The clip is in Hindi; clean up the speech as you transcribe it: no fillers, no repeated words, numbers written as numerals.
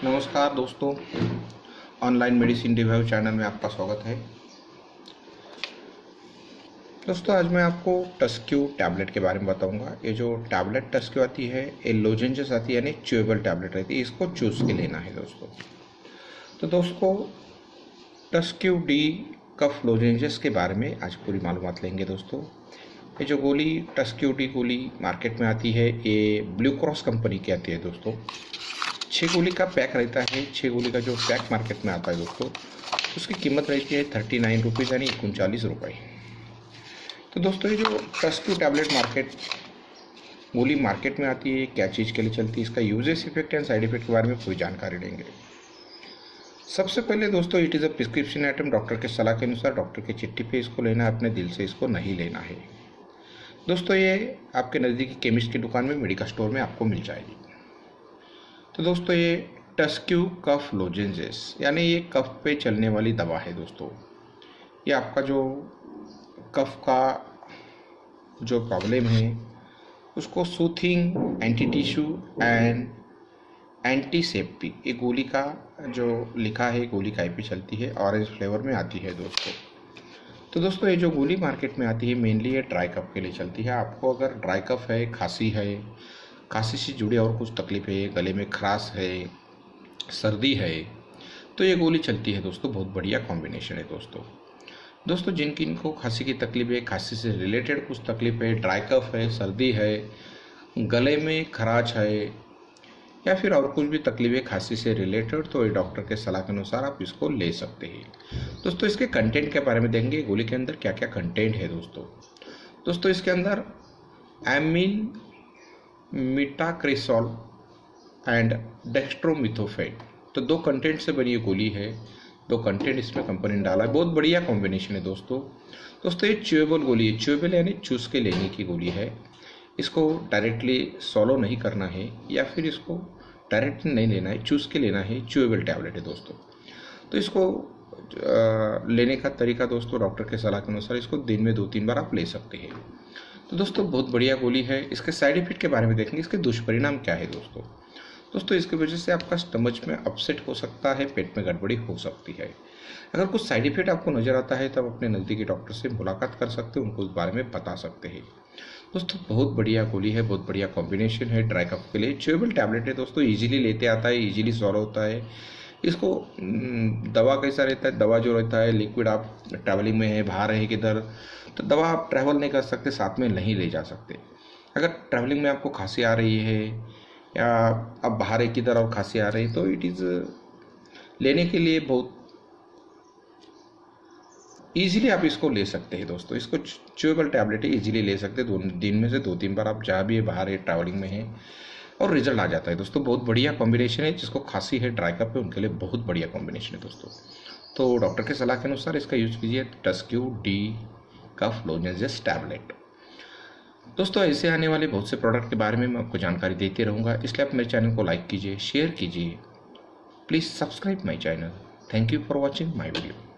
नमस्कार दोस्तों, ऑनलाइन मेडिसिन रिव्यू चैनल में आपका स्वागत है। दोस्तों आज मैं आपको टस्क्यू टैबलेट के बारे में बताऊंगा। ये जो टैबलेट टस्क्यू आती है ये लोजेंजेस आती है, यानी च्यूएबल टैबलेट रहती है। इसको चूस के लेना है दोस्तों। तो दोस्तों टस्क्यू डी कफ लोजेंजेस के बारे में आज पूरी मालूमात लेंगे दोस्तों। ये जो गोली टस्क्यू डी गोली मार्केट में आती है ये ब्लू क्रॉस कंपनी की आती है दोस्तों। 6 गोली का पैक रहता है। 6 गोली का जो पैक मार्केट में आता है दोस्तों, उसकी कीमत रहती है 39 रुपीज़, यानी 39 रुपये। तो दोस्तों ये जो टस्क्यू टैबलेट गोली मार्केट में आती है, क्या चीज़ के लिए चलती है, इसका uses effect and side effect के बारे में पूरी जानकारी लेंगे। सबसे पहले दोस्तों it is a prescription item. Doctor के सलाह के अनुसार डॉक्टर की चिट्ठी पे इसको लेना है, अपने दिल से इसको नहीं लेना है दोस्तों। ये आपके नज़दीकी केमिस्ट की दुकान में, मेडिकल स्टोर में आपको मिल जाएगी। तो दोस्तों ये टस्क्यू कफ लोजेंजेस, यानी ये कफ पे चलने वाली दवा है दोस्तों। ये आपका जो कफ का जो प्रॉब्लम है उसको soothing, anti tissue and antiseptic, ये गोली का जो लिखा है, गोली काय पे चलती है, ऑरेंज फ्लेवर में आती है दोस्तों। तो दोस्तों ये जो गोली मार्केट में आती है मेनली ये ड्राई कफ के लिए चलती है। आपको अगर ड्राई कफ है, खांसी है, खांसी से जुड़ी और कुछ तकलीफ है, गले में खराश है, सर्दी है, तो ये गोली चलती है दोस्तों। बहुत बढ़िया कॉम्बिनेशन है दोस्तों जिनको खांसी की तकलीफ है, खांसी से रिलेटेड कुछ तकलीफ है, ड्राई कफ है, सर्दी है, गले में खराश है, या फिर और कुछ भी तकलीफ है खांसी से रिलेटेड, तो ये डॉक्टर के सलाह के अनुसार आप इसको ले सकते हैं दोस्तों। इसके कंटेंट के बारे में देखेंगे, गोली के अंदर क्या क्या कंटेंट है दोस्तों इसके अंदर एमिन मिटाक्रेसोल एंड डेक्स्ट्रोमिथोफेन, तो 2 कंटेंट से बनी ये गोली है। 2 कंटेंट इसमें कंपनी ने डाला है। बहुत बढ़िया कॉम्बिनेशन है दोस्तों ये च्यूएबल गोली है। च्यूएबल यानी चूस के लेने की गोली है। इसको डायरेक्टली सॉलो नहीं करना है, या फिर इसको डायरेक्टली नहीं लेना है, चूस के लेना है। च्यूएबल टैबलेट है दोस्तों। तो इसको लेने का तरीका दोस्तों डॉक्टर के सलाह के अनुसार इसको दिन में 2-3 बार आप ले सकते हैं। तो दोस्तों बहुत बढ़िया गोली है। इसके साइड इफेक्ट के बारे में देखेंगे, इसके दुष्परिणाम क्या है दोस्तों इसकी वजह से आपका स्टमच में अपसेट हो सकता है, पेट में गड़बड़ी हो सकती है। अगर कुछ साइड इफेक्ट आपको नज़र आता है तब अपने नज़दीकी डॉक्टर से मुलाकात कर सकते हैं, उनको उस बारे में बता सकते हैं दोस्तों। बहुत बढ़िया गोली है, बहुत बढ़िया कॉम्बिनेशन है ड्राई कफ के लिए। च्यूएबल टैबलेट है दोस्तों, इजीली लेते आता है, इजीली सॉल्व होता है। इसको दवा कैसा रहता है, दवा जो रहता है लिक्विड, आप ट्रैवलिंग में है, बाहर है किधर, तो दवा आप ट्रैवल नहीं कर सकते, साथ में नहीं ले जा सकते। अगर ट्रैवलिंग में आपको खांसी आ रही है या आप बाहर है किधर और खांसी आ रही है, तो इट इज़ लेने के लिए बहुत ईजिली आप इसको ले सकते हैं दोस्तों। इसको च्यूएबल टैबलेट है, ईजिली ले सकते हैं। दिन में से 2-3 बार आप जहाँ भी बाहर है, ट्रैवलिंग में है, और रिजल्ट आ जाता है दोस्तों। बहुत बढ़िया कॉम्बिनेशन है। जिसको खांसी है, ड्राई कफ है, उनके लिए बहुत बढ़िया कॉम्बिनेशन है दोस्तों। तो डॉक्टर के सलाह के अनुसार इसका यूज कीजिए, टस्क्यू डी कफ लोजेंजेस टैबलेट दोस्तों। ऐसे आने वाले बहुत से प्रोडक्ट के बारे में मैं आपको जानकारी देते रहूँगा, इसलिए आप मेरे चैनल को लाइक कीजिए, शेयर कीजिए, please subscribe my channel. Thank you for watching my video.